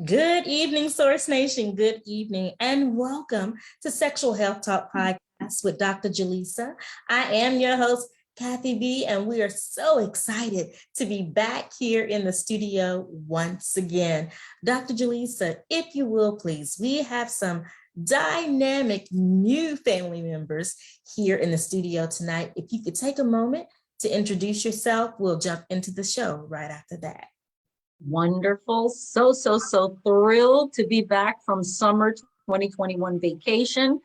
Good evening, Source Nation. Good evening, and welcome to Sexual Health Talk Podcast with Dr. Julissa. I am your host, Kathy B, and we are so excited to be back here in the studio once again. Dr. Julissa, if you will, please, we have some dynamic new family members here in the studio tonight. If you could take a moment to introduce yourself, we'll jump into the show right after that. Wonderful. So thrilled to be back from summer 2021 vacation.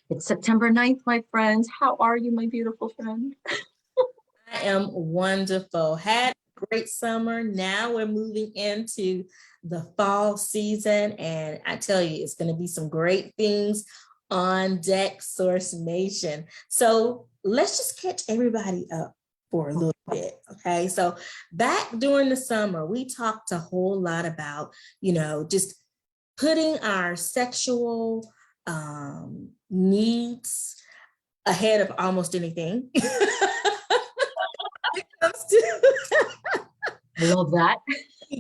It's September 9th, my friends. How are you, my beautiful friend? I am wonderful. Had a great summer. Now we're moving into the fall season, and I tell you, it's going to be some great things on deck, Source Nation. So let's just catch everybody up for a little bit. Okay. So back during the summer, we talked a whole lot about, just putting our sexual needs ahead of almost anything. I love that.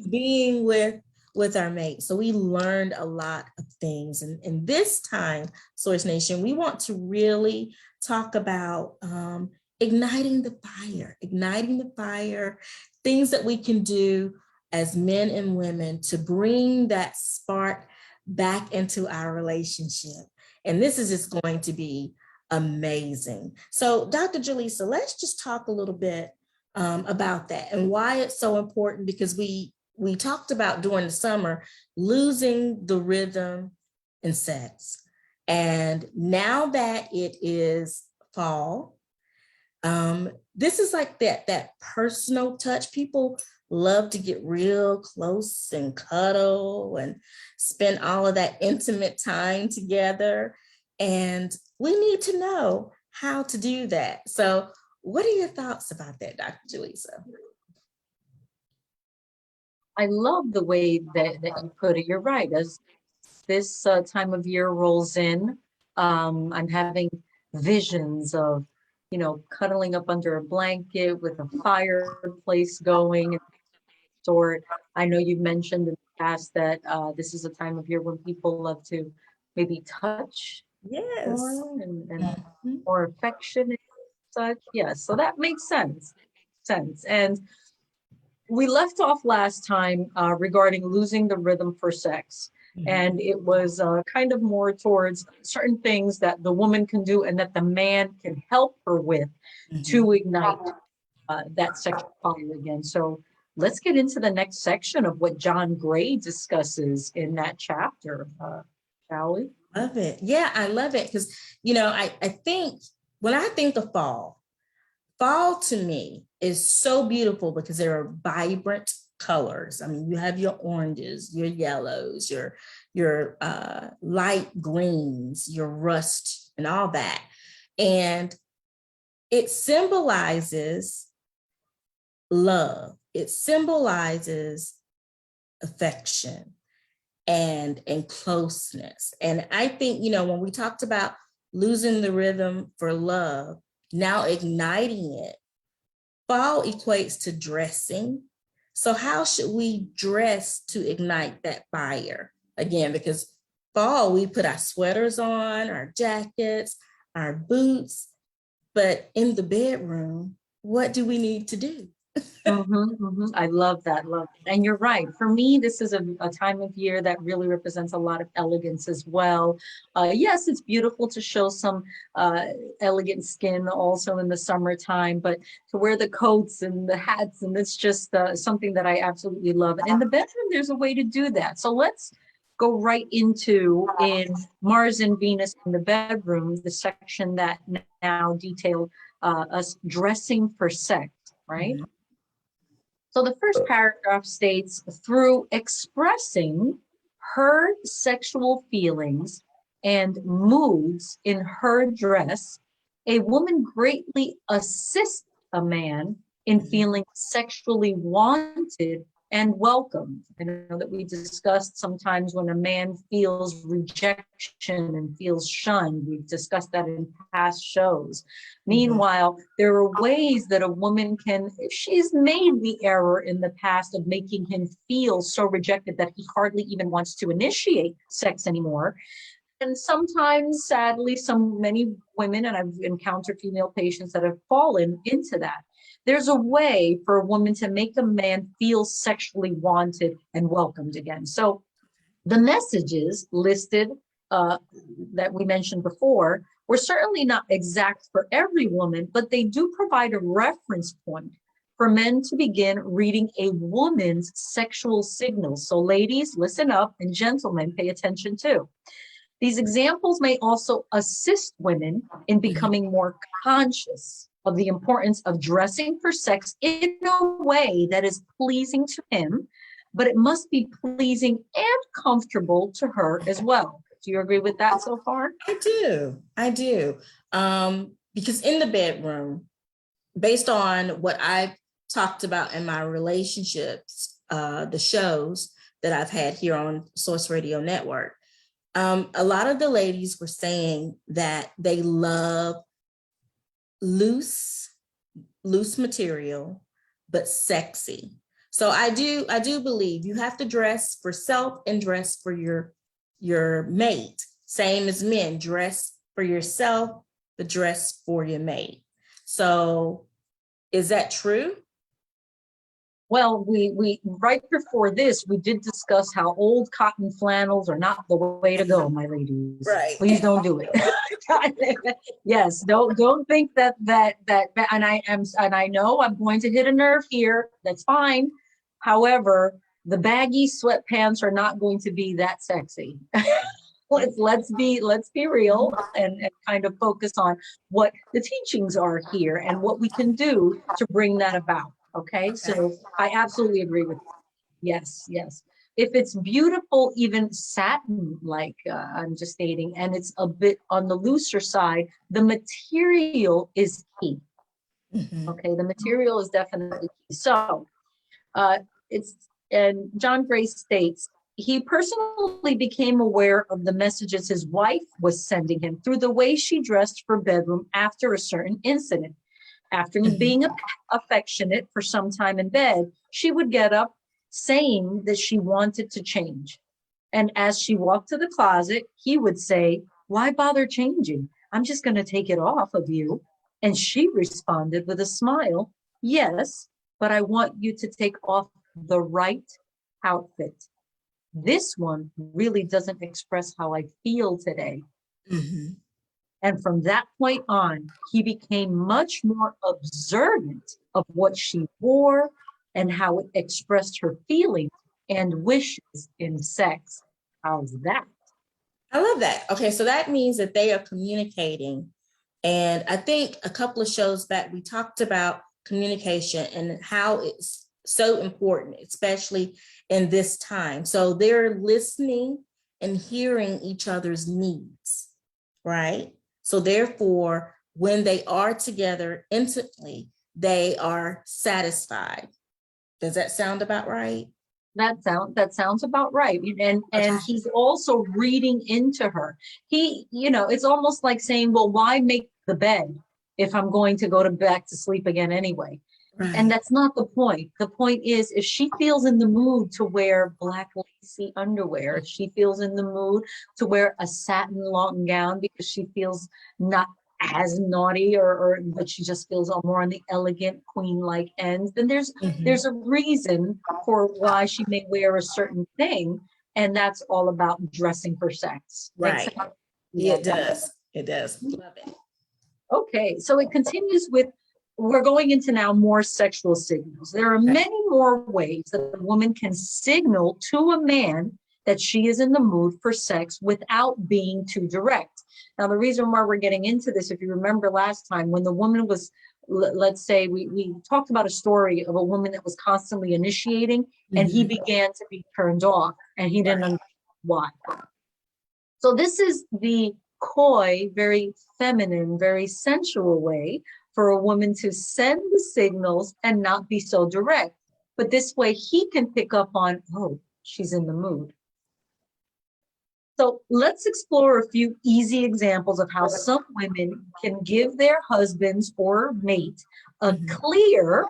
Being with our mate. So we learned a lot of things. And this time, Source Nation, we want to really talk about igniting the fire, things that we can do as men and women to bring that spark back into our relationship. And this is just going to be amazing. So Dr. Julissa, let's just talk a little bit about that and why it's so important, because we talked about during the summer, losing the rhythm in sex. And now that it is fall, this is like that personal touch. People love to get real close and cuddle and spend all of that intimate time together. And we need to know how to do that. So what are your thoughts about that, Dr. Julissa? I love the way that you put it. You're right. As this time of year rolls in, I'm having visions of cuddling up under a blanket with a fireplace going. Sort. I know you've mentioned in the past that this is a time of year when people love to maybe touch more and more affectionate and such. Yes, so that makes sense. And we left off last time regarding losing the rhythm for sex. And it was kind of more towards certain things that the woman can do and that the man can help her with to ignite that sexual fire again. So let's get into the next section of what John Gray discusses in that chapter, shall we? Love it. Yeah, I love it because, I think when I think of fall to me is so beautiful because there are vibrant colors. I mean, you have your oranges, your yellows, your light greens, your rust, and all that. And it symbolizes love. It symbolizes affection and closeness. And I think, when we talked about losing the rhythm for love, now igniting it, fall equates to dressing. So how should we dress to ignite that fire? Again, because fall, we put our sweaters on, our jackets, our boots, but in the bedroom, what do we need to do? I love that. And you're right. For me, this is a time of year that really represents a lot of elegance as well. Yes, it's beautiful to show some elegant skin also in the summertime, but to wear the coats and the hats, and it's just something that I absolutely love. And in the bedroom, there's a way to do that. So let's go right into in Mars and Venus in the bedroom, the section that now detail us dressing for sex, right? So the first paragraph states, through expressing her sexual feelings and moods in her dress, a woman greatly assists a man in feeling sexually wanted and welcome. I know that we discussed sometimes when a man feels rejection and feels shunned. We've discussed that in past shows. Meanwhile, there are ways that a woman can, if she's made the error in the past of making him feel so rejected that he hardly even wants to initiate sex anymore. And sometimes, sadly, many women, and I've encountered female patients that have fallen into that. There's a way for a woman to make a man feel sexually wanted and welcomed again. So the messages listed that we mentioned before were certainly not exact for every woman, but they do provide a reference point for men to begin reading a woman's sexual signals. So ladies, listen up, and gentlemen, pay attention too. These examples may also assist women in becoming more conscious of the importance of dressing for sex in a way that is pleasing to him, but it must be pleasing and comfortable to her as well. Do you agree with that so far? I do. Because in the bedroom, based on what I've talked about in my relationships, the shows that I've had here on Source Radio Network, a lot of the ladies were saying that they love loose material, but sexy. So I do believe you have to dress for self and dress for your mate. Same as men, dress for yourself, but dress for your mate. So is that true? Well, we right before this, we did discuss how old cotton flannels are not the way to go, my ladies. Right. Please don't do it. Yes, don't think that, and I know I'm going to hit a nerve here. That's fine. However, the baggy sweatpants are not going to be that sexy. Let's be real and kind of focus on what the teachings are here and what we can do to bring that about. Okay, so I absolutely agree with you. Yes. If it's beautiful, even satin, like I'm just stating, and it's a bit on the looser side, the material is key. Okay, the material is definitely key. So and John Gray states, he personally became aware of the messages his wife was sending him through the way she dressed for bedroom after a certain incident. After being affectionate for some time in bed, she would get up saying that she wanted to change. And as she walked to the closet, he would say, "Why bother changing? I'm just going to take it off of you." And she responded with a smile, "Yes, but I want you to take off the right outfit. This one really doesn't express how I feel today." And from that point on, he became much more observant of what she wore and how it expressed her feelings and wishes in sex. How's that? I love that. Okay, so that means that they are communicating. And I think a couple of shows back, we talked about communication and how it's so important, especially in this time. So they're listening and hearing each other's needs, right? So therefore, when they are together intimately, they are satisfied. Does that sound about right? That sounds about right. And he's also reading into her. It's almost like saying, well, why make the bed if I'm going to go back to sleep again anyway? Right. And that's not the point. The point is, if she feels in the mood to wear black lacy underwear, if she feels in the mood to wear a satin long gown because she feels not as naughty but she just feels more on the elegant queen-like end, then there's a reason for why she may wear a certain thing, and that's all about dressing for sex. Right. It does. Love it. Okay, so it continues with, we're going into now more sexual signals. There are many more ways that a woman can signal to a man that she is in the mood for sex without being too direct. Now, the reason why we're getting into this, if you remember last time, when the woman was, let's say, we talked about a story of a woman that was constantly initiating, and he began to be turned off, and he didn't understand why. So this is the coy, very feminine, very sensual way for a woman to send the signals and not be so direct. but this way he can pick up on, oh, she's in the mood. So let's explore a few easy examples of how some women can give their husbands or mate a clear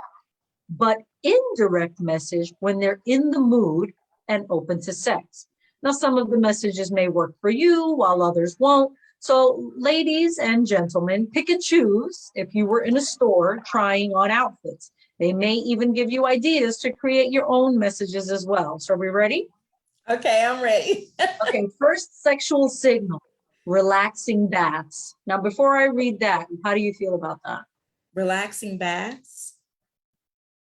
but indirect message when they're in the mood and open to sex. Now, some of the messages may work for you while others won't. So ladies and gentlemen, pick and choose if you were in a store trying on outfits. They may even give you ideas to create your own messages as well. So are we ready? Okay, I'm ready. Okay, first sexual signal, relaxing baths. Now, before I read that, how do you feel about that? Relaxing baths.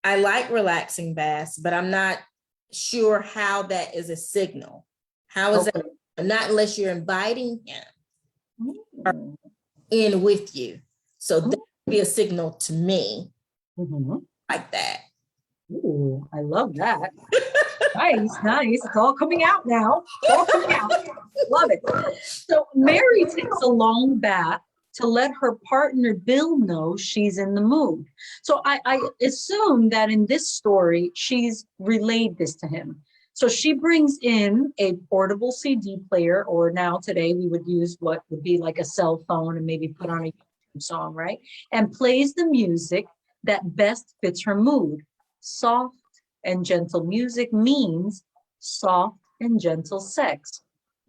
I like relaxing baths, but I'm not sure how that is a signal. How is that? Not unless you're inviting him in with you. So that would be a signal to me like that. Ooh, I love that. Nice, nice. It's all coming out now. It's all coming out. Love it. So Mary takes a long bath to let her partner Bill know she's in the mood. So I assume that in this story, she's relayed this to him. So she brings in a portable CD player, or now today we would use what would be like a cell phone and maybe put on a YouTube song, right? And plays the music that best fits her mood. Soft and gentle music means soft and gentle sex.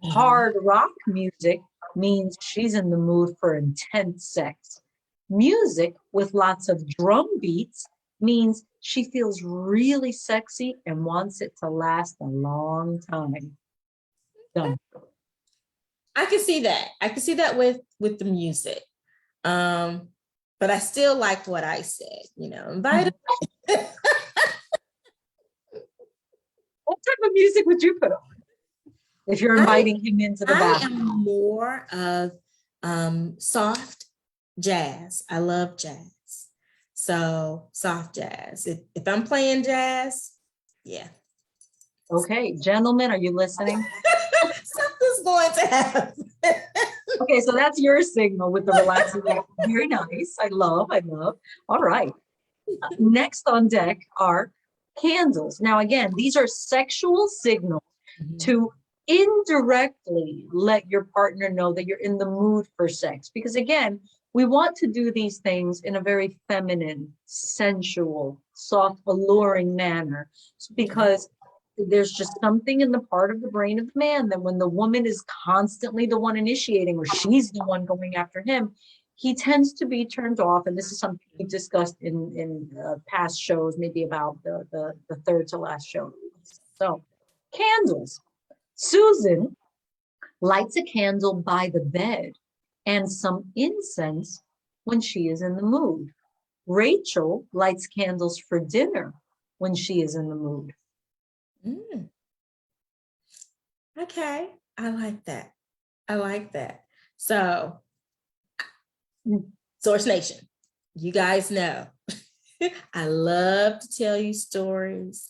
Hard rock music means she's in the mood for intense sex. Music with lots of drum beats means she feels really sexy and wants it to last a long time. Done. I can see that. I can see that with the music. But I still liked what I said, you know, invite him. What type of music would you put on if you're inviting him into the bathroom? I am more of soft jazz. I love jazz. So soft jazz. If I'm playing jazz, yeah. Okay, gentlemen, are you listening? Something's going to happen. Okay, so that's your signal with the relaxing. Very nice. I love. All right. Next on deck are candles. Now, again, these are sexual signals to indirectly let your partner know that you're in the mood for sex. Because again, we want to do these things in a very feminine, sensual, soft, alluring manner. Because there's just something in the part of the brain of man that when the woman is constantly the one initiating, or she's the one going after him, he tends to be turned off. And this is something we discussed in past shows, maybe about the third to last show. So candles. Susan lights a candle by the bed and some incense when she is in the mood. Rachel lights candles for dinner when she is in the mood. Okay, I like that. I like that. So, Source Nation, you guys know I love to tell you stories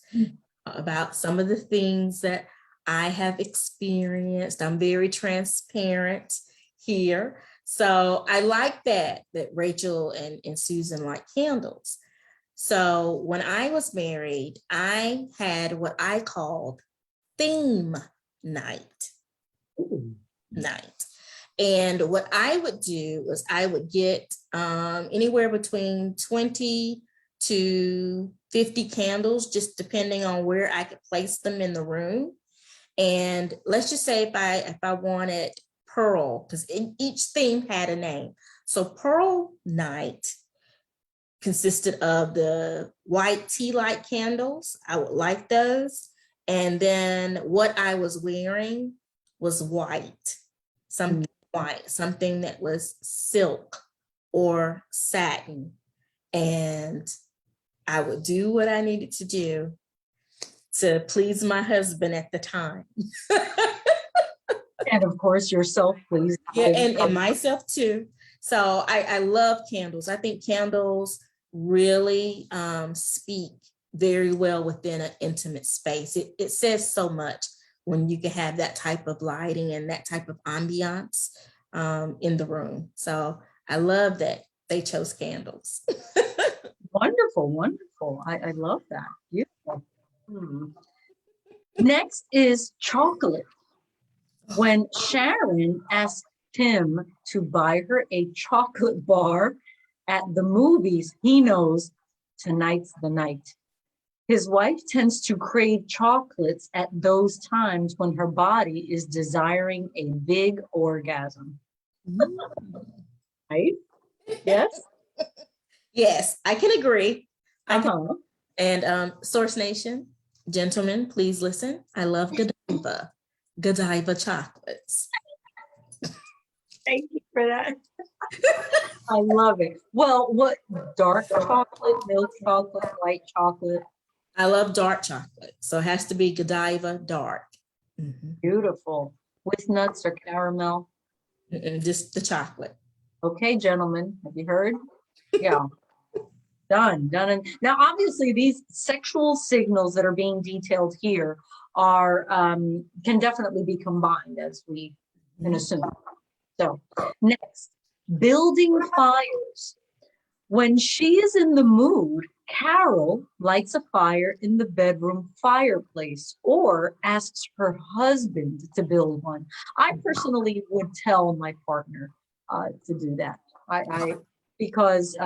about some of the things that I have experienced. I'm very transparent here. So I like that Rachel and Susan like candles. So when I was married, I had what I called theme night. And what I would do was I would get anywhere between 20 to 50 candles, just depending on where I could place them in the room. And let's just say if I wanted Pearl, because each theme had a name. So Pearl Night consisted of the white tea light candles. I would like those. And then what I was wearing was white, something white, something that was silk or satin. And I would do what I needed to do to please my husband at the time. And of course, yourself, please. Yeah, and myself too. So I love candles. I think candles really speak very well within an intimate space. It says so much when you can have that type of lighting and that type of ambiance in the room. So I love that they chose candles. Wonderful, wonderful. I love that. Hmm. Next is chocolate. When Sharon asked Tim to buy her a chocolate bar at the movies, he knows tonight's the night. His wife tends to crave chocolates at those times when her body is desiring a big orgasm. Right? Yes? Yes, I can agree. I can. Uh-huh. And Source Nation, gentlemen, please listen. I love Godiva chocolates. Thank you for that. I love it. Well, what dark chocolate, milk chocolate, white chocolate? I love dark chocolate, so it has to be Godiva dark. Beautiful. With nuts or caramel? Just the chocolate. Okay, gentlemen, have you heard? Yeah. Done. And now, obviously, these sexual signals that are being detailed here are can definitely be combined, as we can assume. So, next, building fires. When she is in the mood, Carol lights a fire in the bedroom fireplace or asks her husband to build one. I personally would tell my partner to do that. Because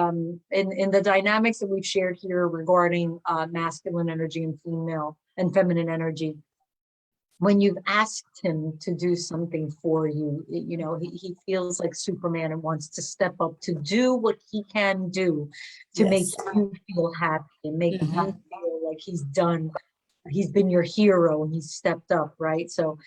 in the dynamics that we've shared here regarding masculine energy and female and feminine energy, when you've asked him to do something for you, you know, he feels like Superman and wants to step up to do what he can do to make you feel happy and make you feel like he's done, he's been your hero and he's stepped up, right? So,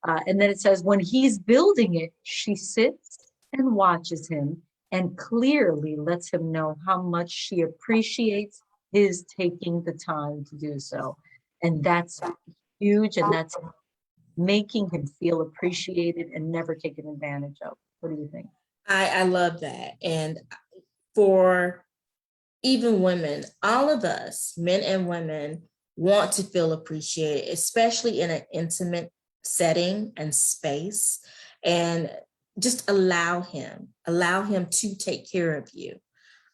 and then it says, when he's building it, she sits and watches him and clearly lets him know how much she appreciates his taking the time to do so. And that's huge, and that's making him feel appreciated and never taken advantage of. What do you think? I love that. And for even women, all of us, men and women, want to feel appreciated, especially in an intimate setting and space. And just allow him to take care of you.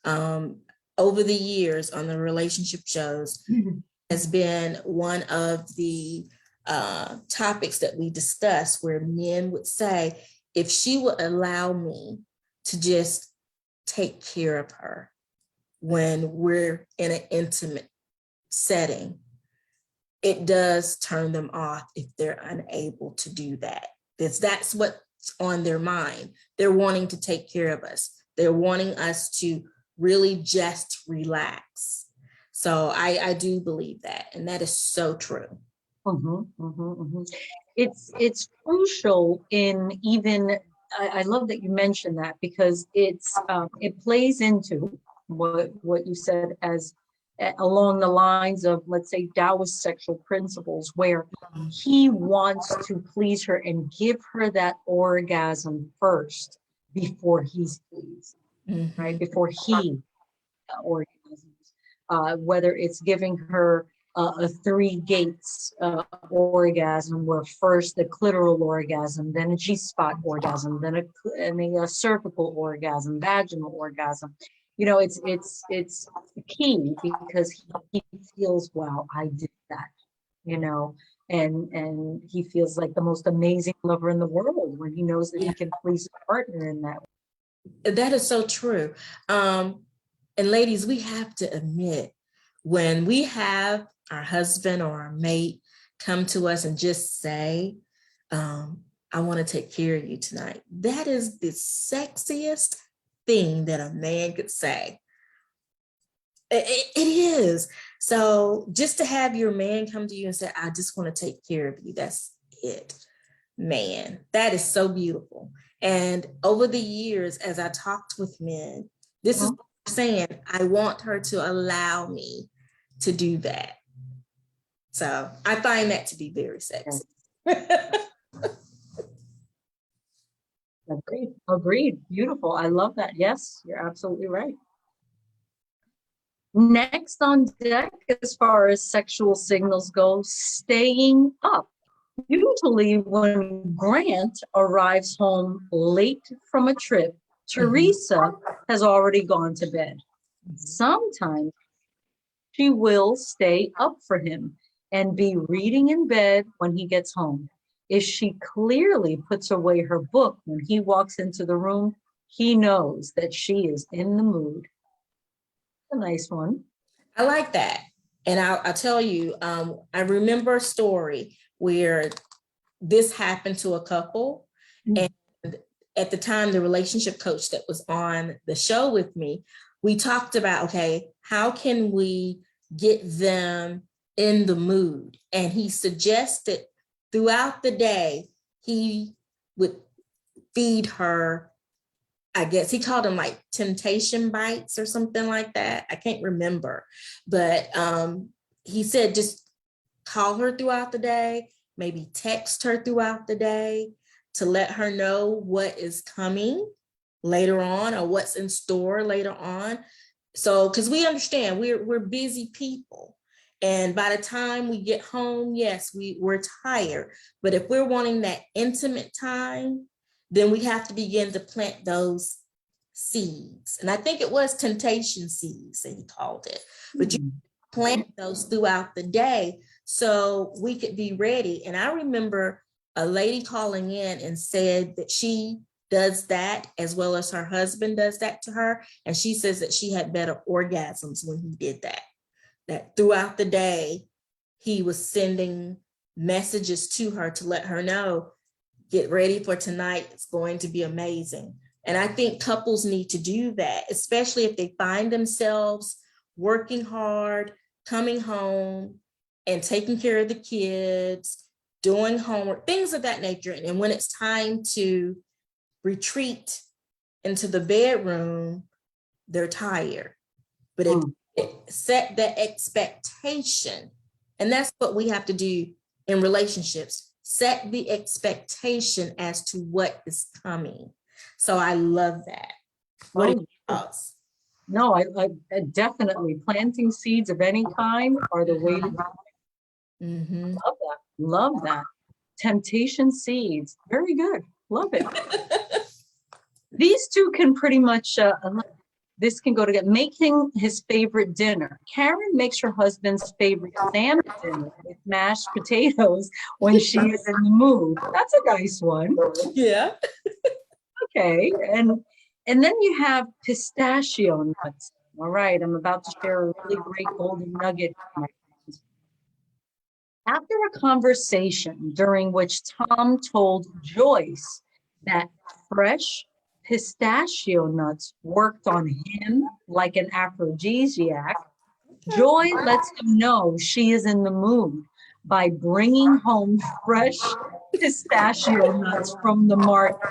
Over the years on the relationship shows has been one of the topics that we discuss, where men would say, if she would allow me to just take care of her when we're in an intimate setting, it does turn them off if they're unable to do that. That's what's on their mind. They're wanting to take care of us. They're wanting us to really just relax. So I do believe that, and that is so true. It's crucial in even, I love that you mentioned that, because it plays into what you said as along the lines of, let's say, Taoist sexual principles, where he wants to please her and give her that orgasm first before he's pleased, right? Before he orgasms, whether it's giving her a three gates orgasm, where first the clitoral orgasm, then a G-spot orgasm, then a cervical orgasm, vaginal orgasm. You know, it's key, because he feels, wow, I did that, you know, and he feels like the most amazing lover in the world when he knows that he can please his partner in that way. That is so true. And ladies, we have to admit, when we have our husband or our mate come to us and just say, I want to take care of you tonight, that is the sexiest thing that a man could say. It is. So just to have your man come to you and say, I just want to take care of you, that's it. Man, that is so beautiful. And over the years, as I talked with men, this is what I'm saying, I want her to allow me to do that. So I find that to be very sexy. Agreed. Beautiful. I love that. Yes, you're absolutely right. Next on deck, as far as sexual signals go, staying up. Usually when Grant arrives home late from a trip, Teresa has already gone to bed. Sometimes she will stay up for him. and be reading in bed when he gets home. If she clearly puts away her book when he walks into the room, he knows that she is in the mood. A nice one. I like that. And I'll tell you, I remember a story where this happened to a couple. And at the time, the relationship coach that was on the show with me, we talked about, okay, how can we get them in the mood? And he suggested throughout the day, he would feed her, I guess he called them like temptation bites or something like that. I can't remember, but he said just call her throughout the day, maybe text her throughout the day to let her know what is coming later on or what's in store later on. So, because we understand we're busy people. And by the time we get home, yes, we're tired. But if we're wanting that intimate time, then we have to begin to plant those seeds. And I think it was temptation seeds that he called it. But you plant those throughout the day so we could be ready. And I remember a lady calling in and said that she does that as well as her husband does that to her. And she says that she had better orgasms when he did that. That throughout the day, he was sending messages to her to let her know, get ready for tonight. It's going to be amazing. And I think couples need to do that, especially if they find themselves working hard, coming home and taking care of the kids, doing homework, things of that nature. And when it's time to retreat into the bedroom, they're tired. But it set the expectation. And that's what we have to do in relationships. Set the expectation as to what is coming. So I love that. What are your thoughts? No, I definitely planting seeds of any kind are the way to go. Mm-hmm. Love that. Love that. Temptation seeds. Very good. Love it. These two can pretty much, this can go together. Making his favorite dinner. Karen makes her husband's favorite salmon dinner with mashed potatoes when she is in the mood. That's a nice one. Yeah. Okay. And then you have pistachio nuts. All right. I'm about to share a really great golden nugget. After a conversation during which Tom told Joyce that fresh pistachio nuts worked on him like an aphrodisiac, Joy lets him know she is in the mood by bringing home fresh pistachio nuts from the market.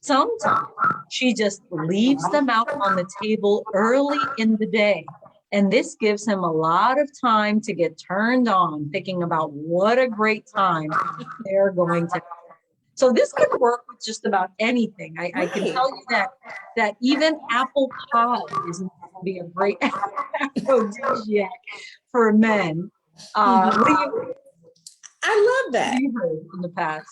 Sometimes she just leaves them out on the table early in the day. And this gives him a lot of time to get turned on, thinking about what a great time they're going to have. So this could work with just about anything. I can tell you that even apple pie is going to be a great aphrodisiac for men. What do you? I love that. What have you heard in the past?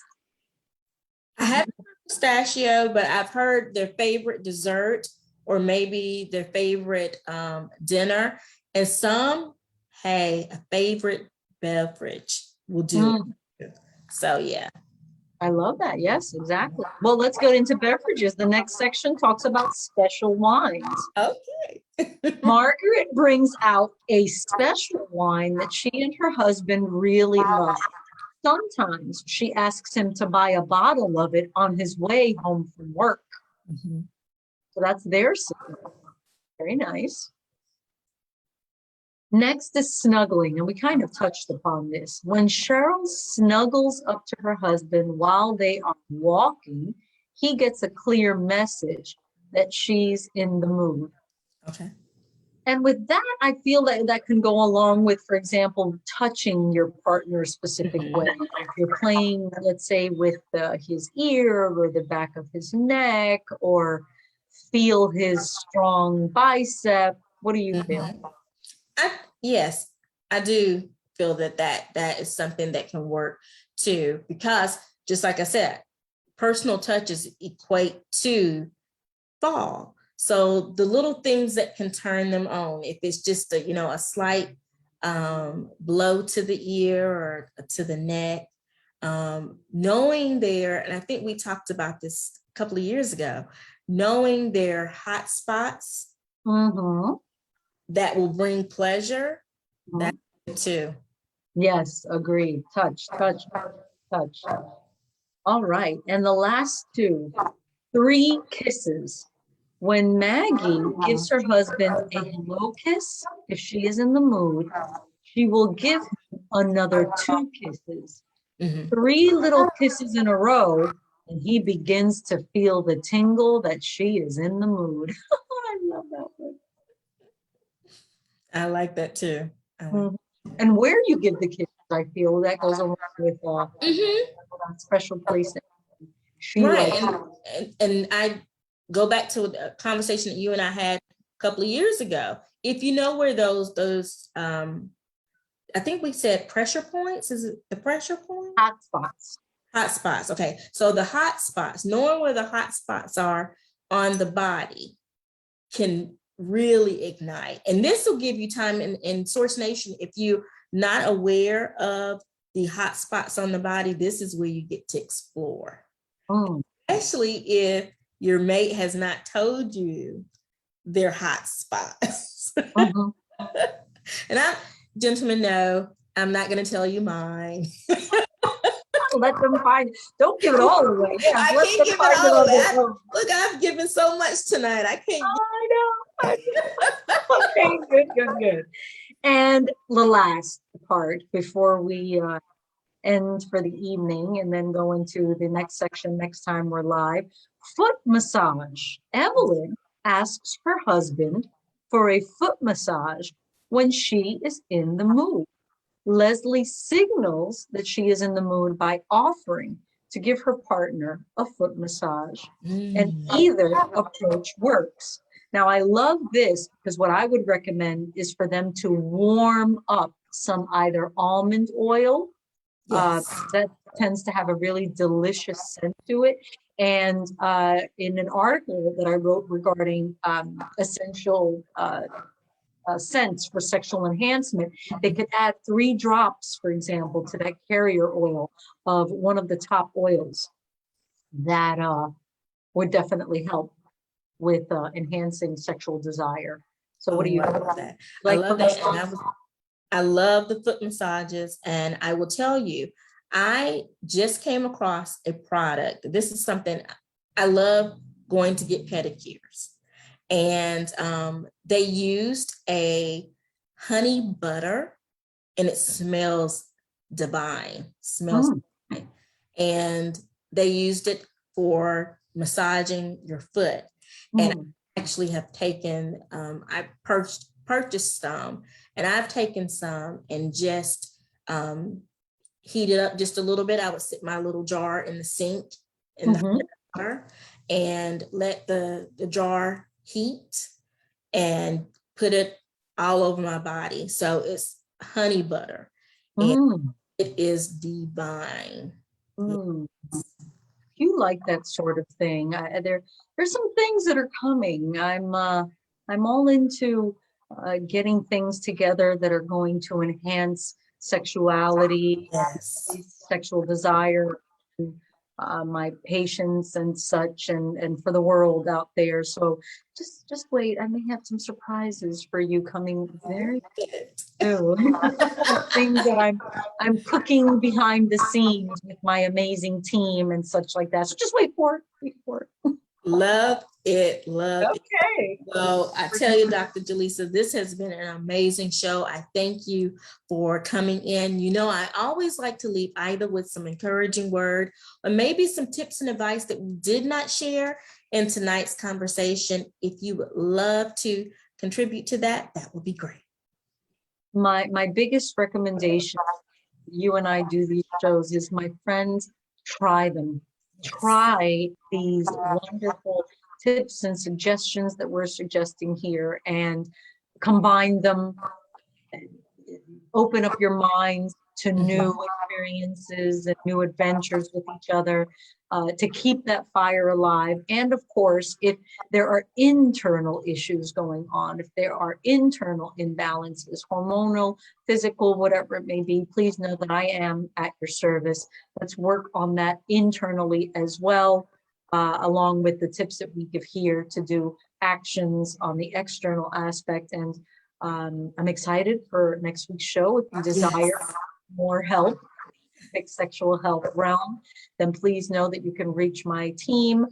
I haven't heard pistachio, but I've heard their favorite dessert or maybe their favorite dinner. And some, hey, a favorite beverage will do. So yeah. I love that. Yes, exactly. Well, let's go into beverages. The next section talks about special wines. Okay. Margaret brings out a special wine that she and her husband really love. Sometimes she asks him to buy a bottle of it on his way home from work. So that's their secret. Very nice. Next is snuggling, and we kind of touched upon this. When Cheryl snuggles up to her husband while they are walking, he gets a clear message that she's in the mood. Okay. And with that, I feel that that can go along with, for example, touching your partner a specific way. If you're playing, let's say, with his ear or the back of his neck, or feel his strong bicep. What do you feel? Yes, I do feel that is something that can work too, because just like I said, personal touches equate to fall. So the little things that can turn them on, if it's just a slight blow to the ear or to the neck, knowing their, and I think we talked about this a couple of years ago, knowing their hot spots that will bring pleasure, that's good too. Yes, agreed. Touch, touch, touch. All right. And the last two, 3 kisses. When Maggie gives her husband a hello kiss, if she is in the mood, she will give him another 2 kisses. 3 little kisses in a row, and he begins to feel the tingle that she is in the mood. I love that one. I like that too. And where you give the kisses, I feel that goes along with special place. Right. And I go back to a conversation that you and I had a couple of years ago. If you know where those I think we said pressure points, is it the pressure point? Hot spots. Hot spots. Okay. So the hot spots, knowing where the hot spots are on the body can really ignite. And this will give you time in Source Nation. If you're not aware of the hot spots on the body, this is where you get to explore. Especially if your mate has not told you their hot spots. And gentlemen, no, I'm not going to tell you mine. Let them find it. Don't give it all away. Yeah, I can't give it all away. Look, I've given so much tonight. I can't. I know. Okay, good. And the last part before we end for the evening and then go into the next section next time we're live. Foot massage. Evelyn asks her husband for a foot massage when she is in the mood. Leslie signals that she is in the mood by offering to give her partner a foot massage, and either approach works. Now, I love this because what I would recommend is for them to warm up some either almond oil, that tends to have a really delicious scent to it. And in an article that I wrote regarding essential scents for sexual enhancement, they could add 3 drops, for example, to that carrier oil of one of the top oils that would definitely help with enhancing sexual desire. So what do you think about that? I love that. And I love the foot massages. And I will tell you, I just came across a product. This is something I love, going to get pedicures. And they used a honey butter, and it smells divine, divine. And they used it for massaging your foot. And I actually have taken, I purchased some, and I've taken some and just heated up just a little bit. I would sit my little jar in the sink in the water and let the jar heat and put it all over my body. So it's honey butter. And it is divine. You like that sort of thing. There's some things that are coming. I'm all into getting things together that are going to enhance sexuality, sexual desire, my patients and such, and for the world out there. So just wait. I may have some surprises for you coming very soon. Things that I'm cooking behind the scenes with my amazing team and such like that. So just wait for it. Love it. Love it. Okay. Well, I tell you, Dr. Julissa, this has been an amazing show. I thank you for coming in. You know, I always like to leave either with some encouraging word or maybe some tips and advice that we did not share in tonight's conversation. If you would love to contribute to that, that would be great. My biggest recommendation, you and I do these shows, is my friends, try them. Try these wonderful tips and suggestions that we're suggesting here and combine them, open up your minds, to new experiences and new adventures with each other, to keep that fire alive. And of course, if there are internal issues going on, if there are internal imbalances, hormonal, physical, whatever it may be, please know that I am at your service. Let's work on that internally as well, along with the tips that we give here to do actions on the external aspect. And I'm excited for next week's show. If you desire more help, sexual health realm, then please know that you can reach my team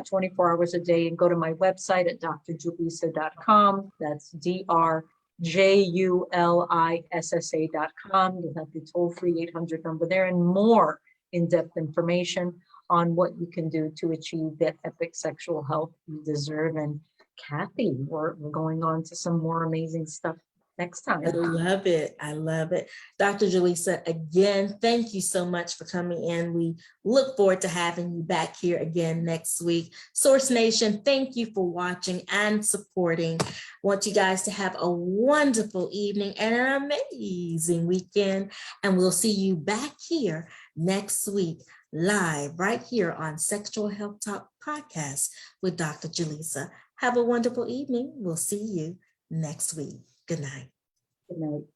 24 hours a day and go to my website at drjulissa.com. That's drjulissa.com. You'll have the toll-free 800 number there and more in-depth information on what you can do to achieve that epic sexual health you deserve. And Kathy, we're going on to some more amazing stuff next time. I love it. I love it. Dr. Julissa, again, thank you so much for coming in. We look forward to having you back here again next week. Source Nation, thank you for watching and supporting. I want you guys to have a wonderful evening and an amazing weekend. And we'll see you back here next week, live right here on Sexual Health Talk Podcast with Dr. Julissa. Have a wonderful evening. We'll see you next week. Good night. Good night.